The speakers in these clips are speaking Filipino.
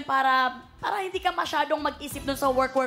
para hindi ka masyadong mag-isip dun sa work.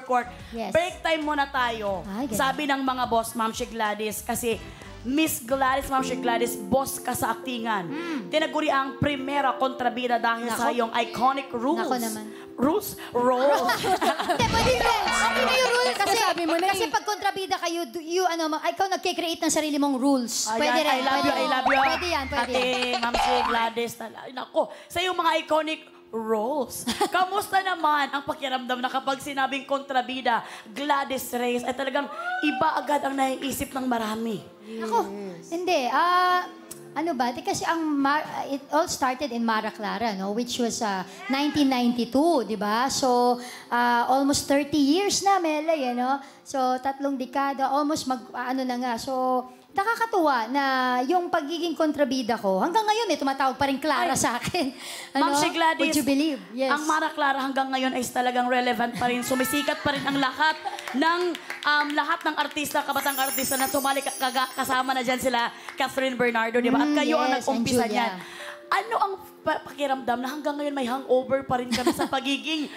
Yes. Break time muna tayo. Ay, ganun. Sabi ng mga boss, Ma'am She Gladys, kasi Miss Gladys, Ma'am She Gladys, boss ka sa aktingan. Tinaguri ang primera kontrabida dahil sa iyong iconic rules. Nako naman. Rules? Roles. Hindi, pwede rules. Okay na yung rules. Kasi, Sabi mo na kasi pag kontrabida kayo, ikaw nagkikreate ng sarili mong rules. Pwede rin. I love you. Pwede yan, pwede Ate, yan. Ma'am She Gladys, nako, sa iyong mga iconic roles. Kamusta naman ang pakiramdam na kapag sinabing kontrabida, Gladys Reyes, ay talagang iba agad ang naiisip ng marami? Ako, hindi. Ano ba? Kasi it all started in Mara Clara, no? Which was 1992, di ba? So, almost 30 years na, Melay, no? So, 3 dekada, almost ano na nga. So, nakakatuwa na yung pagiging kontrabida ko, hanggang ngayon may tumatawag pa rin Clara sa akin. Ano? Ma'am She Gladys, would you believe? Yes. ang Mara Clara hanggang ngayon ay talagang relevant pa rin. Sumisikat pa rin ang lahat ng artista, kabatang artista na sumali kasama na dyan sila, Catherine Bernardo, di ba? At kayo ang yes, nag-umpisa and Julia. niyan. Ano ang pakiramdam na hanggang ngayon may hangover pa rin kami sa pagiging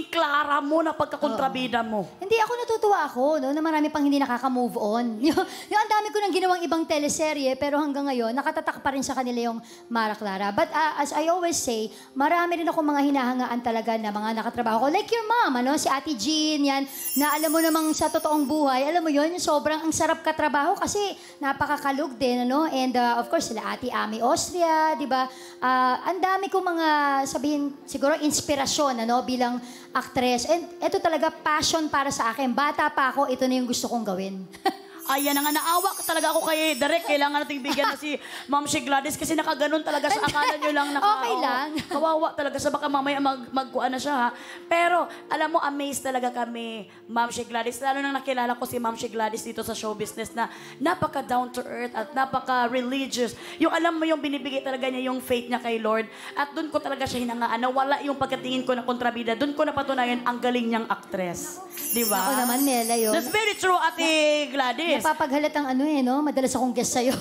Clara mo na pagkakontrabida mo? Hindi, ako natutuwa no, na marami pang hindi nakaka-move on. Yung ang dami ko nang ginawang ibang teleserye, pero hanggang ngayon, nakatatak pa rin sa kanila yung Mara Clara. But as I always say, marami rin ako mga hinahangaan talaga na mga nakatrabaho ko. Like your mom, si Ate Jean, yan, na alam mo namang sa totoong buhay, alam mo yun, sobrang ang sarap katrabaho kasi napakakalug din, And of course, sila Ate Ami Austria, di ba? Ang dami ko mga, sabihin, siguro inspirasyon, bilang actress. And ito talaga passion para sa akin. Bata pa ako, ito na yung gusto kong gawin. Ayan na nga, naawa talaga ako kay Derek. Kailangan nating bigyan na si Ma'am She Gladys kasi nakaganon talaga sa akala nyo lang. Okay lang. Kawawa talaga sa baka mamaya magkuha na siya, ha? Pero, alam mo, amazed talaga kami, Ma'am She Gladys. Lalo nang nakilala ko si Ma'am She Gladys dito sa show business na napaka-down to earth at napaka-religious. Yung alam mo yung binibigay talaga niya yung faith niya kay Lord. At doon ko talaga siya hinangaan. Nawala yung pagkatingin ko na kontrabida. Doon ko napatunayan ang galing niyang actress. Di ba? Ako naman, Mela, yun. That's very true, Ate Gladys. Napapaghalatang madalas akong guest sa'yo.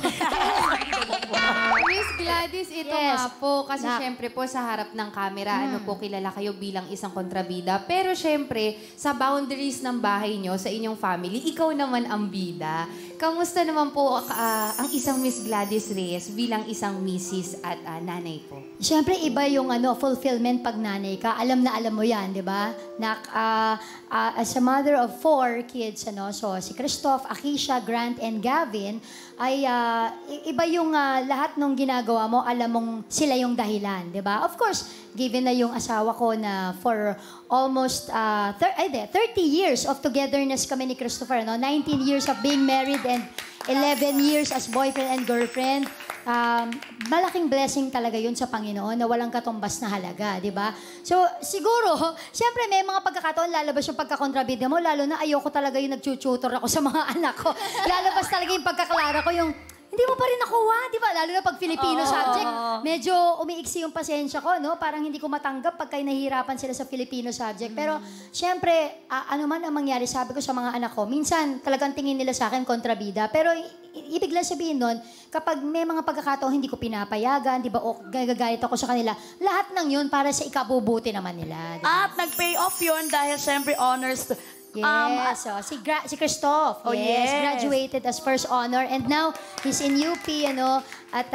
Miss Gladys, ito Yes. nga po. Kasi syempre po sa harap ng camera, kilala kayo bilang isang kontrabida. Pero syempre, sa boundaries ng bahay nyo, sa inyong family, ikaw naman ang bida. Kamusta naman po ang isang Miss Gladys Reyes bilang isang misis at nanay po? Siyempre, iba yung fulfillment pag nanay ka. Alam na alam mo yan, di ba? As a mother of 4 kids, so si Christoph, Akisha, Grant, and Gavin, ay iba yung lahat ng ginagawa mo, alam mong sila yung dahilan, di ba? Of course, given na yung asawa ko na for almost 30 years of togetherness kami ni Christopher, 19 years of being married and 11 years as boyfriend and girlfriend. Malaking blessing talaga yun sa Panginoon na walang katumbas na halaga, di ba? So, siguro, siyempre may mga pagkakataon lalabas yung pagkakontrabida mo, lalo na ayoko talaga yung nagtututor ako sa mga anak ko. Lalabas talaga yung pagkaklara ko, yung hindi mo pa rin nakuha, di ba? Lalo na pag Filipino subject, medyo umiiksi yung pasensya ko, Parang hindi ko matanggap pagka nahihirapan sila sa Filipino subject. Pero, syempre, ano man ang mangyari, sabi ko sa mga anak ko, minsan talagang tingin nila sa akin kontrabida. Pero, ibig lang sabihin nun, kapag may mga pagkakataon hindi ko pinapayagan, di ba, o gagagayat ako sa kanila, lahat ng yun para sa ikabubuti naman nila. Diba? At nag-pay off yun dahil syempre honors. Yes, si Christoph, yes, graduated as first honor and now he's in UP, at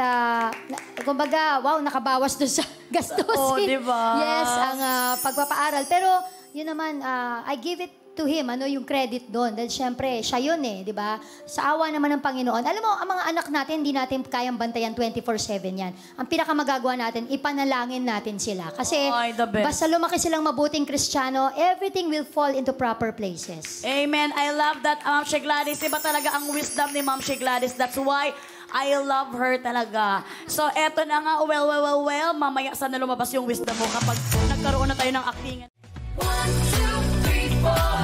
kumbaga, wow, nakabawas doon sa gastusin. Diba? Yes, ang pagpapaaral. Pero, yun naman, I give it to him, yung credit doon. Dahil syempre, siya yun di ba? Sa awa naman ng Panginoon. Alam mo, ang mga anak natin, hindi natin kayang bantayan 24/7 yan. Ang pinakamagagawa natin, ipanalangin natin sila. Kasi, basta lumaki silang mabuting Kristiyano, everything will fall into proper places. Amen. I love that, Ma'am She Gladys. Iba talaga ang wisdom ni Ma'am She Gladys. That's why I love her talaga. So, eto na nga, well, mamaya sana lumabas yung wisdom mo kapag nagkaroon na tayo ng acting. 1, 2, 3, 4